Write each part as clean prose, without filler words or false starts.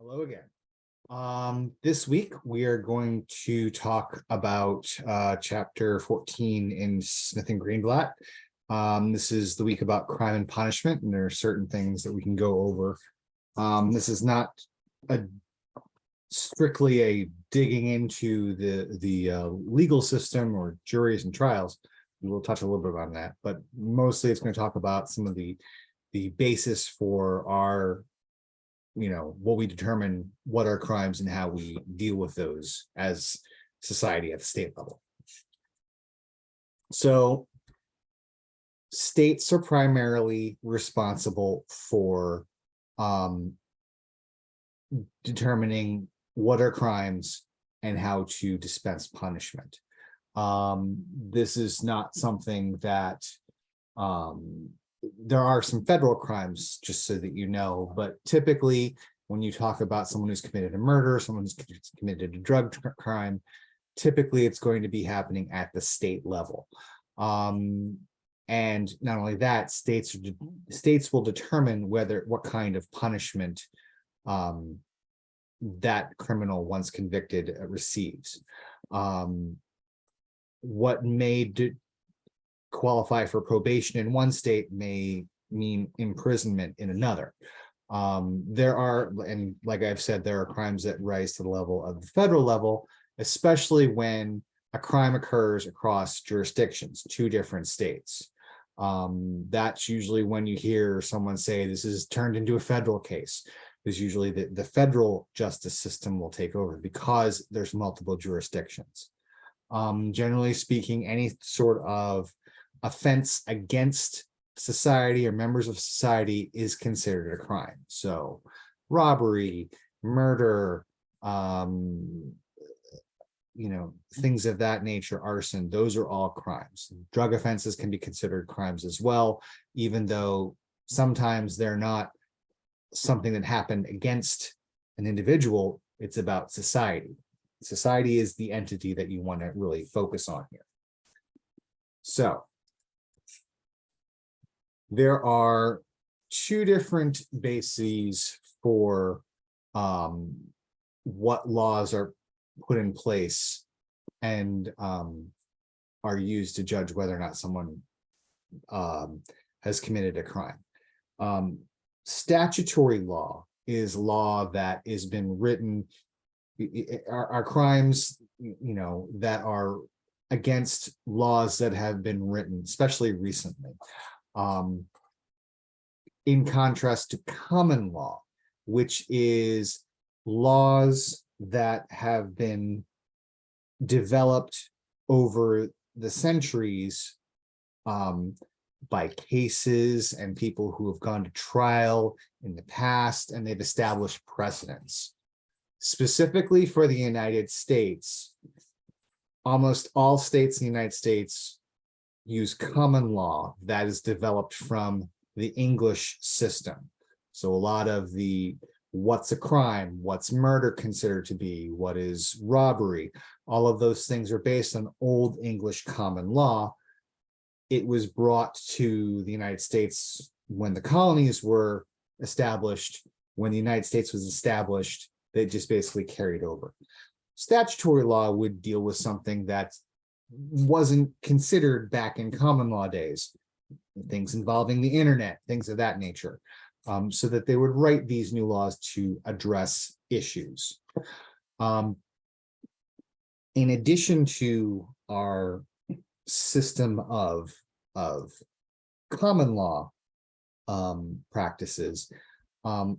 Hello again. This week we are going to talk about chapter 14 in Smith and Greenblatt. This is the week about crime and punishment, and there are certain things that we can go over. This is not strictly a digging into the legal system or juries and trials. We will touch a little bit on that, but mostly it's going to talk about some of the basis for our what we determine what are crimes and how we deal with those as society at the state level. So states are primarily responsible for determining what are crimes and how to dispense punishment. This is not something that there are some federal crimes, just so that you know, but typically when you talk about someone who's committed a murder, someone who's committed a drug crime, typically it's going to be happening at the state level. And not only that, states will determine what kind of punishment that criminal, once convicted, receives. What may qualify for probation in one state may mean imprisonment in another. There are, and like I've said, there are crimes that rise to the level of the federal level, especially when a crime occurs across jurisdictions, two different states. That's usually when you hear someone say this is turned into a federal case. Is usually the federal justice system will take over because there's multiple jurisdictions. Generally speaking, any sort of offense against society or members of society is considered a crime. So robbery, murder, things of that nature, arson, those are all crimes. Drug offenses can be considered crimes as well, even though sometimes they're not something that happened against an individual. It's about society. Society is the entity that you want to really focus on here. So there are two different bases for what laws are put in place and are used to judge whether or not someone has committed a crime. Statutory law is law that has been written, are crimes, that are against laws that have been written, especially recently. In contrast to common law, which is laws that have been developed over the centuries by cases and people who have gone to trial in the past, and they've established precedents. Specifically for the United States, almost all states in the United States use common law that is developed from the English system. So a lot of the what's a crime, what's murder considered to be, what is robbery, all of those things are based on Old English common law. It was brought to the United States when the colonies were established. When the United States was established, they just basically carried over. Statutory law would deal with something that wasn't considered back in common law days, things involving the internet, things of that nature, so that they would write these new laws to address issues. In addition to our system of common law practices, for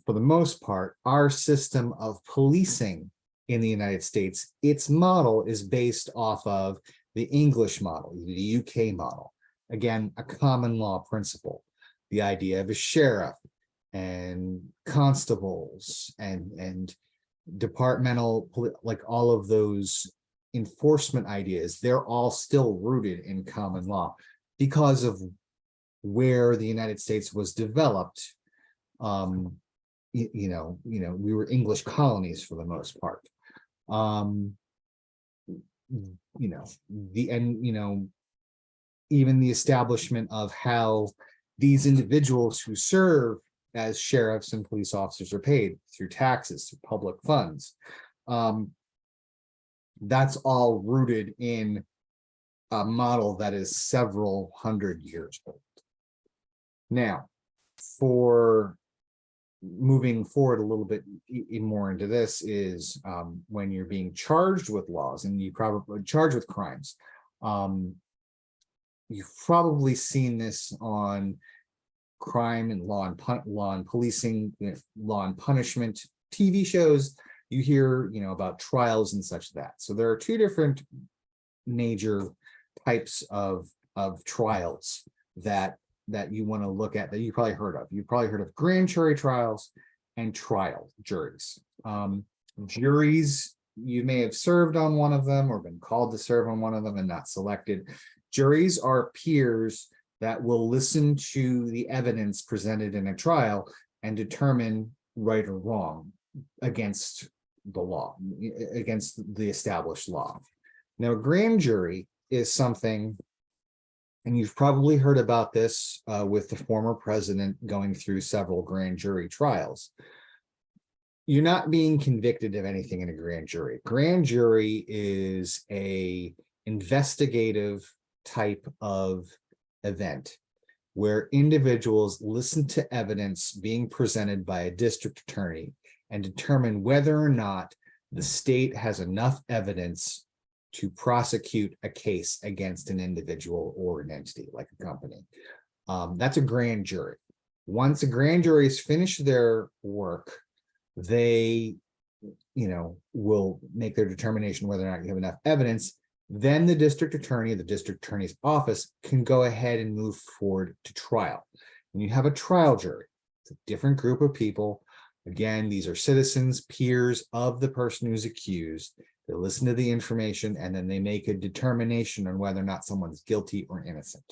the most part, our system of policing in the United States, its model is based off of the English model, the UK model. Again, a common law principle, the idea of a sheriff and constables and departmental, like all of those enforcement ideas, they're all still rooted in common law because of where the United States was developed. We were English colonies for the most part. Even the establishment of how these individuals who serve as sheriffs and police officers are paid through taxes, through public funds. That's all rooted in a model that is several hundred years old. Now, for moving forward a little bit more into this is when you're being charged with laws and you probably charged with crimes. You've probably seen this on crime and law and policing, law and punishment TV shows. You hear, about trials and such that. So there are two different major types of trials that you want to look at that you probably heard of. You've probably heard of grand jury trials and trial juries. Juries, you may have served on one of them or been called to serve on one of them and not selected. Juries are peers that will listen to the evidence presented in a trial and determine right or wrong against the law, against the established law. Now, a grand jury is something, and you've probably heard about this with the former president going through several grand jury trials. You're not being convicted of anything in a grand jury. Grand jury is a investigative type of event where individuals listen to evidence being presented by a district attorney and determine whether or not the state has enough evidence to prosecute a case against an individual or an entity like a company. That's a grand jury. Once a grand jury has finished their work, they, will make their determination whether or not you have enough evidence. Then the district attorney, the district attorney's office can go ahead and move forward to trial. And you have a trial jury. It's a different group of people. Again, these are citizens, peers of the person who's accused. They listen to the information and then they make a determination on whether or not someone's guilty or innocent.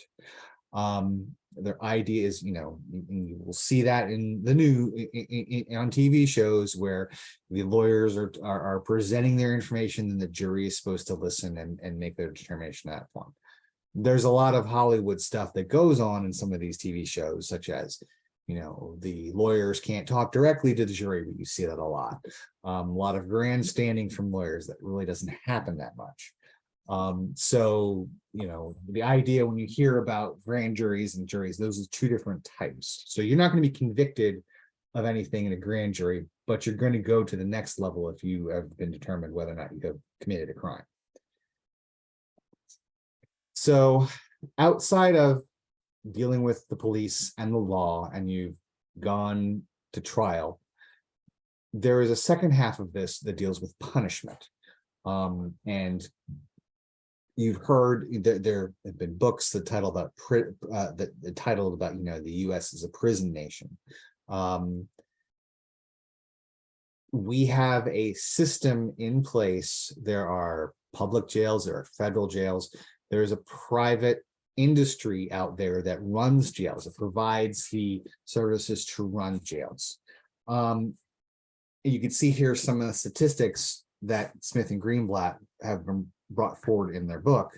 Their idea is, you will see that in the on TV shows where the lawyers are presenting their information and the jury is supposed to listen and make their determination at that point. There's a lot of Hollywood stuff that goes on in some of these TV shows, such as, the lawyers can't talk directly to the jury, but you see that a lot. A lot of grandstanding from lawyers that really doesn't happen that much. So, the idea when you hear about grand juries and juries, those are two different types. So you're not going to be convicted of anything in a grand jury, but you're going to go to the next level if you have been determined whether or not you have committed a crime. So outside of dealing with the police and the law, and you've gone to trial, there is a second half of this that deals with punishment. And you've heard that there have been books that title about the U.S. is a prison nation. We have a system in place. There are public jails, there are federal jails. There's a private industry out there that runs jails. It provides the services to run jails. You can see here some of the statistics that Smith and Greenblatt have been brought forward in their book.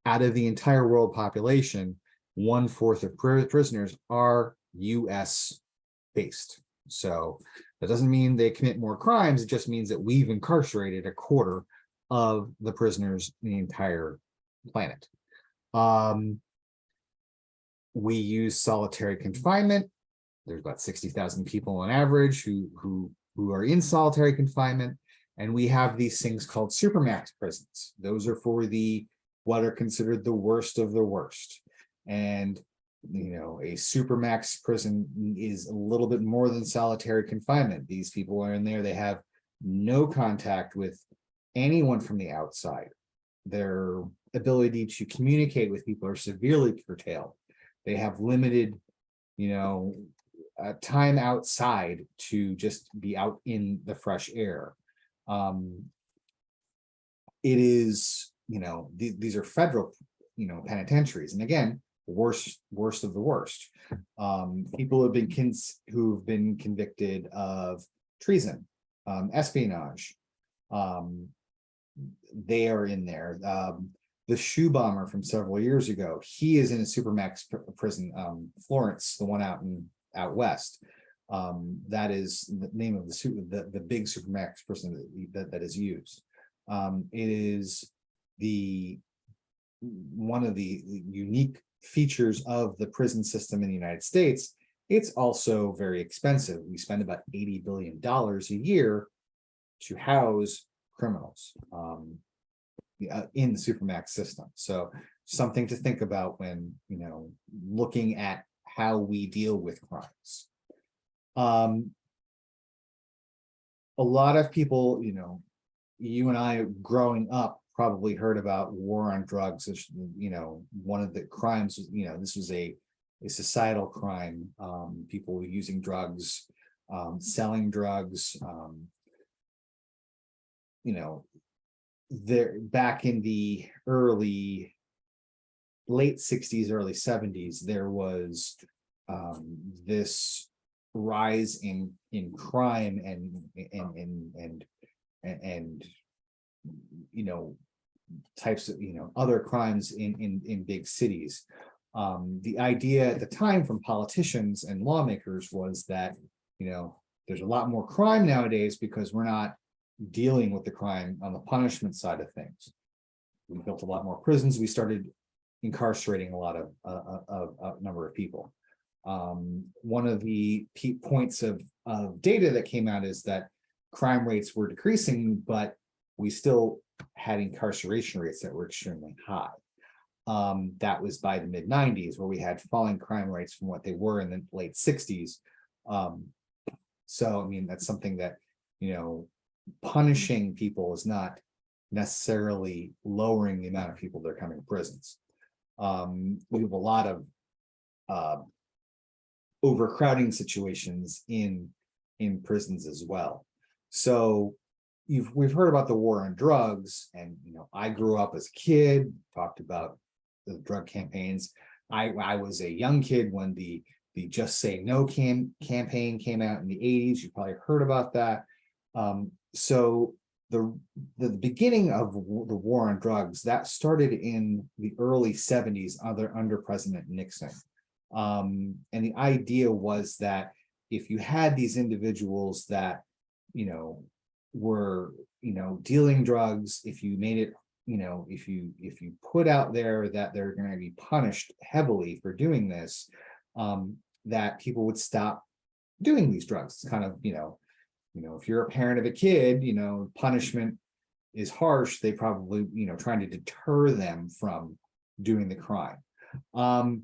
Out of the entire world population, 1/4 of prisoners are US based. So that doesn't mean they commit more crimes. It just means that we've incarcerated 1/4 of the prisoners in the entire planet. We use solitary confinement. There's about 60,000 people on average who are in solitary confinement. And we have these things called supermax prisons. Those are for what are considered the worst of the worst. And, a supermax prison is a little bit more than solitary confinement. These people are in there. They have no contact with anyone from the outside. Their ability to communicate with people are severely curtailed. They have limited, time outside to just be out in the fresh air. It is, these are federal, penitentiaries. And again, worst of the worst. People have been who've been convicted of treason, espionage. They are in there. The shoe bomber from several years ago, he is in a supermax prison. Florence, the one out in out west. That is the name of the big supermax prison that is used. It is one of the unique features of the prison system in the United States. It's also very expensive. We spend about $80 billion a year to house criminals in the supermax system. So something to think about when, looking at how we deal with crimes. A lot of people, you and I growing up probably heard about war on drugs. One of the crimes, this was a societal crime. People were using drugs, selling drugs, there back in the late 60s, early 70s, there was this rise in crime and types of other crimes in big cities. The idea at the time from politicians and lawmakers was that there's a lot more crime nowadays because we're not dealing with the crime on the punishment side of things. We built a lot more prisons. We started incarcerating a lot of a number of people. One of the points of data that came out is that crime rates were decreasing, but we still had incarceration rates that were extremely high. That was by the mid 90s, where we had falling crime rates from what they were in the late 60s. So, I mean, that's something that, punishing people is not necessarily lowering the amount of people that are coming to prisons. We have a lot of overcrowding situations in prisons as well. So we've heard about the war on drugs, and I grew up as a kid, talked about the drug campaigns. I was a young kid when the Just Say No campaign came out in the 80s. You probably heard about that. So the beginning of the war on drugs, that started in the early 70s under President Nixon. And the idea was that if you had these individuals that, were, dealing drugs, if you made it, if you put out there that they're going to be punished heavily for doing this, that people would stop doing these drugs. It's kind of, if you're a parent of a kid, punishment is harsh. They probably, trying to deter them from doing the crime. The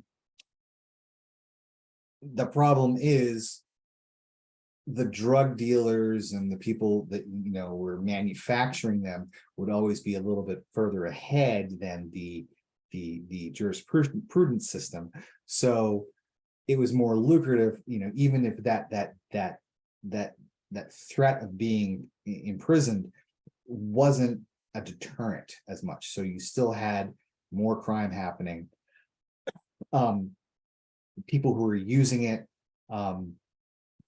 problem is the drug dealers and the people that, were manufacturing them would always be a little bit further ahead than the jurisprudence system. So it was more lucrative, even if that threat of being imprisoned wasn't a deterrent as much. So you still had more crime happening. People who were using it,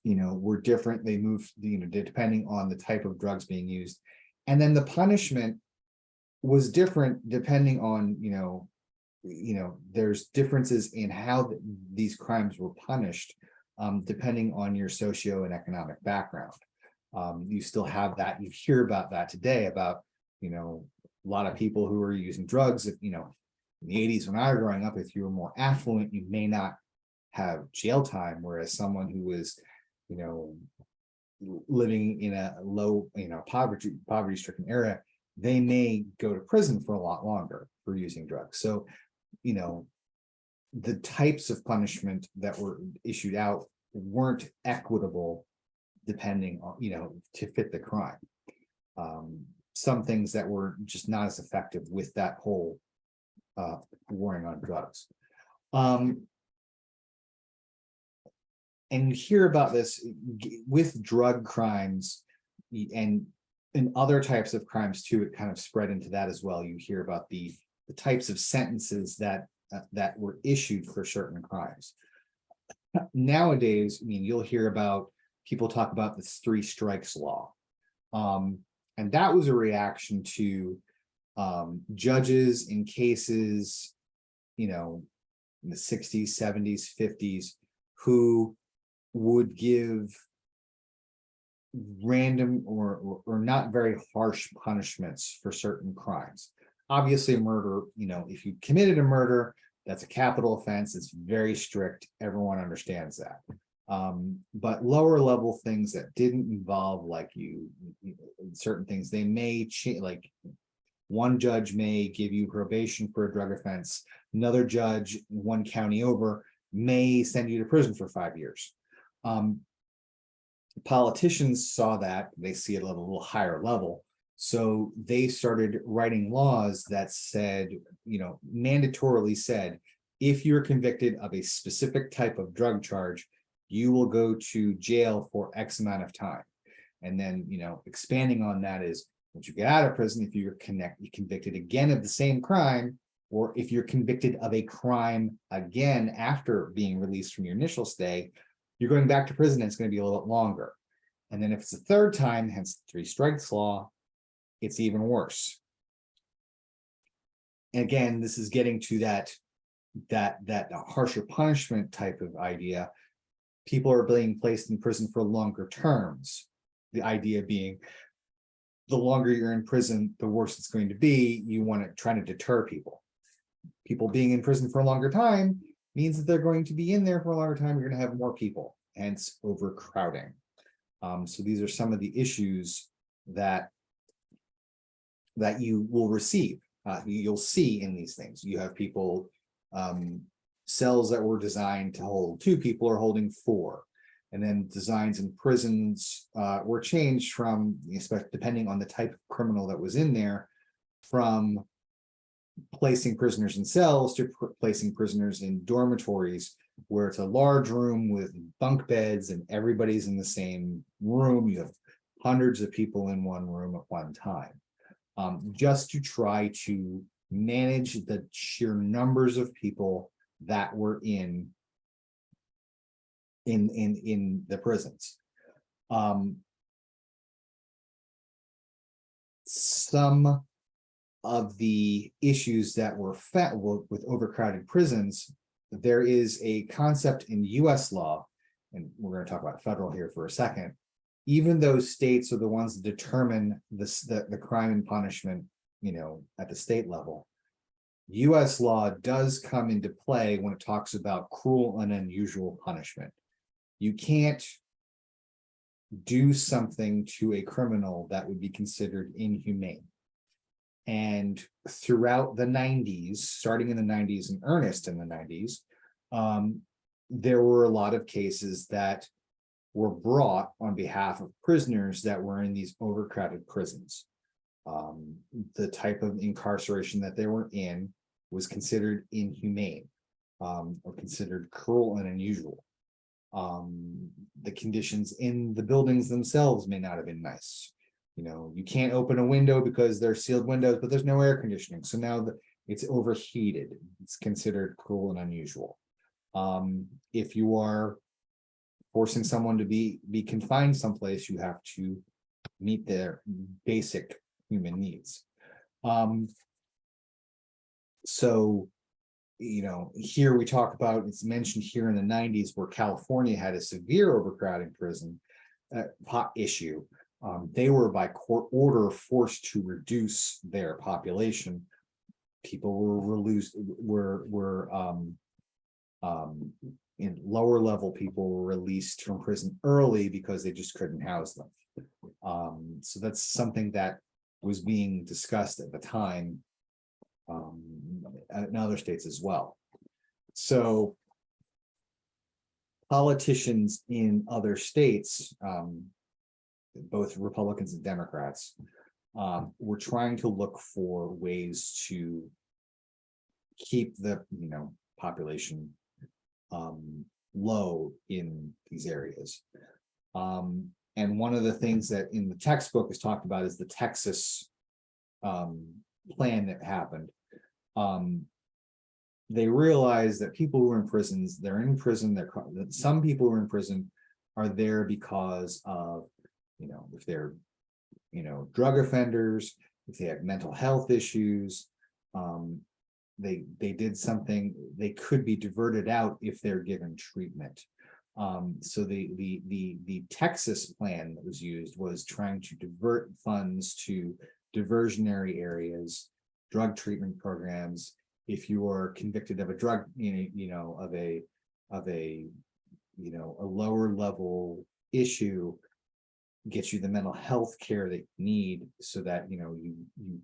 were different. They moved, depending on the type of drugs being used. And then the punishment was different depending on, there's differences in how these crimes were punished, depending on your socio and economic background. You still have that. You hear about that today about, a lot of people who are using drugs. If, in the 80s when I was growing up, if you were more affluent, you may not have jail time, whereas someone who was, living in a low, poverty-stricken area, they may go to prison for a lot longer for using drugs. So, the types of punishment that were issued out weren't equitable depending on, to fit the crime. Some things that were just not as effective with that whole warring on drugs. And you hear about this with drug crimes and other types of crimes too. It kind of spread into that as well. You hear about the types of sentences that were issued for certain crimes. Nowadays, you'll hear about people talk about the 3 strikes law. And that was a reaction to judges in cases, in the 60s, 70s, 50s, who would give random or not very harsh punishments for certain crimes. Obviously, murder, if you committed a murder, that's a capital offense. It's very strict. Everyone understands that. But lower level things that didn't involve like certain things, they may change. Like one judge may give you probation for a drug offense. Another judge, one county over, may send you to prison for 5 years. Politicians saw that, they see it at a little higher level. So they started writing laws that said, mandatorily said, if you're convicted of a specific type of drug charge, you will go to jail for X amount of time. And then, expanding on that is once you get out of prison, if you're convicted again of the same crime, or if you're convicted of a crime again after being released from your initial stay, you're going back to prison and it's going to be a little bit longer. And then if it's a third time, hence 3 strikes law, it's even worse. And again, this is getting to that harsher punishment type of idea. People are being placed in prison for longer terms. The idea being the longer you're in prison, the worse it's going to be. You want to try to deter people. People being in prison for a longer time means that they're going to be in there for a longer time. You're going to have more people, hence overcrowding. So these are some of the issues that you will receive. You'll see in these things. You have people, cells that were designed to hold 2 people are holding 4. And then designs in prisons were changed from, depending on the type of criminal that was in there, from placing prisoners in cells to placing prisoners in dormitories, where it's a large room with bunk beds and everybody's in the same room. You have hundreds of people in one room at one time, just to try to manage the sheer numbers of people that were in the prisons. Some of the issues that were with overcrowded prisons, there is a concept in US law, and we're going to talk about federal here for a second. Even though states are the ones that determine the crime and punishment, at the state level, US law does come into play when it talks about cruel and unusual punishment. You can't do something to a criminal that would be considered inhumane. And throughout the 90s, starting in the 90s in earnest in the 90s, there were a lot of cases that were brought on behalf of prisoners that were in these overcrowded prisons. The type of incarceration that they were in was considered inhumane, or considered cruel and unusual. The conditions in the buildings themselves may not have been nice. You can't open a window because they're sealed windows, but there's no air conditioning. So now it's overheated. It's considered cruel and unusual. If you are forcing someone to be confined someplace, you have to meet their basic human needs. So, here we talk about, it's mentioned here in the 90s where California had a severe overcrowding prison issue. They were by court order forced to reduce their population. People were in lower level people were released from prison early because they just couldn't house them. So that's something that was being discussed at the time, in other states as well. So politicians in other states, both Republicans and Democrats, were trying to look for ways to keep the population low in these areas. And one of the things that in the textbook is talked about is the Texas plan that happened. They realized that people who are in prisons, they're in prison, some people who are in prison are there because of, if they're, drug offenders, if they have mental health issues, they did something, they could be diverted out if they're given treatment. So the Texas plan that was used was trying to divert funds to diversionary areas, drug treatment programs. If you are convicted of a drug, of a lower level issue, get you the mental health care that you need so that you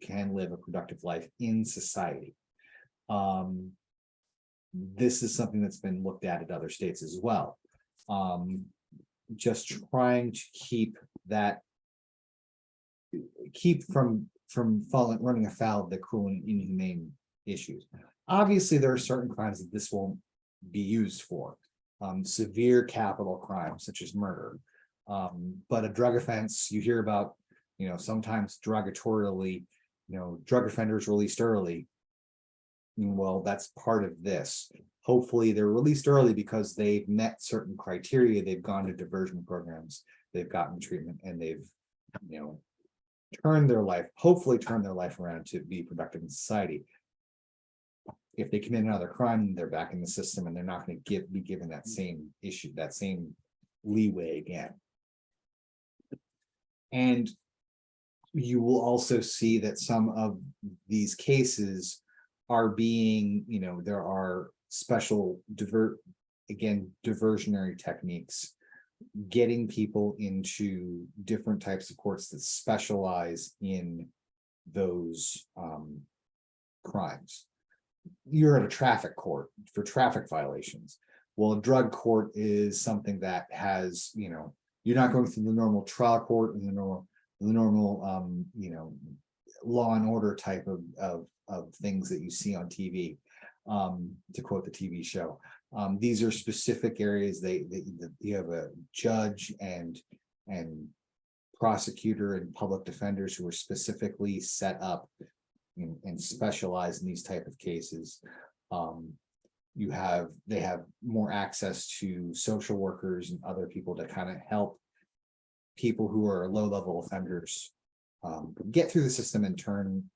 can live a productive life in society. This is something that's been looked at other states as well. Just trying to keep from running afoul of the cruel and inhumane issues. Obviously, there are certain crimes that this won't be used for, severe capital crimes such as murder. But a drug offense, you hear about, sometimes derogatorily, drug offenders released early. Well, that's part of this. Hopefully they're released early because they've met certain criteria. They've gone to diversion programs, they've gotten treatment, and they've, hopefully turned their life around to be productive in society. If they commit another crime, they're back in the system and they're not going to be given that same issue, that same leeway again. And you will also see that some of these cases are being, there are special diversionary techniques, getting people into different types of courts that specialize in those crimes. You're at a traffic court for traffic violations. Well, a drug court is something that has, you're not going through the normal trial court and the normal law and order type of things that you see on TV, to quote the TV show. These are specific areas. You have a judge and prosecutor and public defenders who are specifically set up and specialize in these type of cases. They have more access to social workers and other people to kind of help people who are low-level offenders get through the system and turn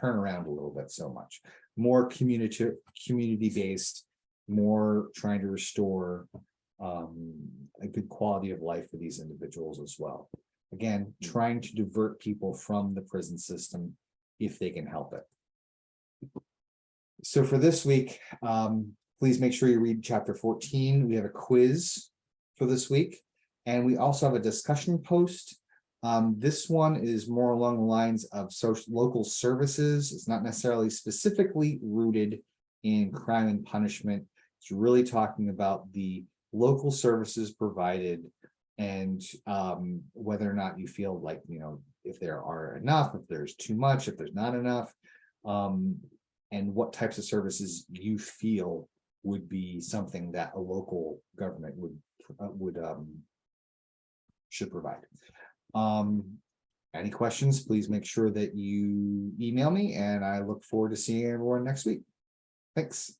around a little bit. So much more community-based, more trying to restore a good quality of life for these individuals as well. Again, trying to divert people from the prison system if they can help it. So for this week, please make sure you read chapter 14. We have a quiz for this week, and we also have a discussion post. This one is more along the lines of local services. It's not necessarily specifically rooted in crime and punishment. It's really talking about the local services provided and whether or not you feel like, if there are enough, if there's too much, if there's not enough, and what types of services you feel would be something that a local government should provide. Any questions, please make sure that you email me, and I look forward to seeing everyone next week. Thanks.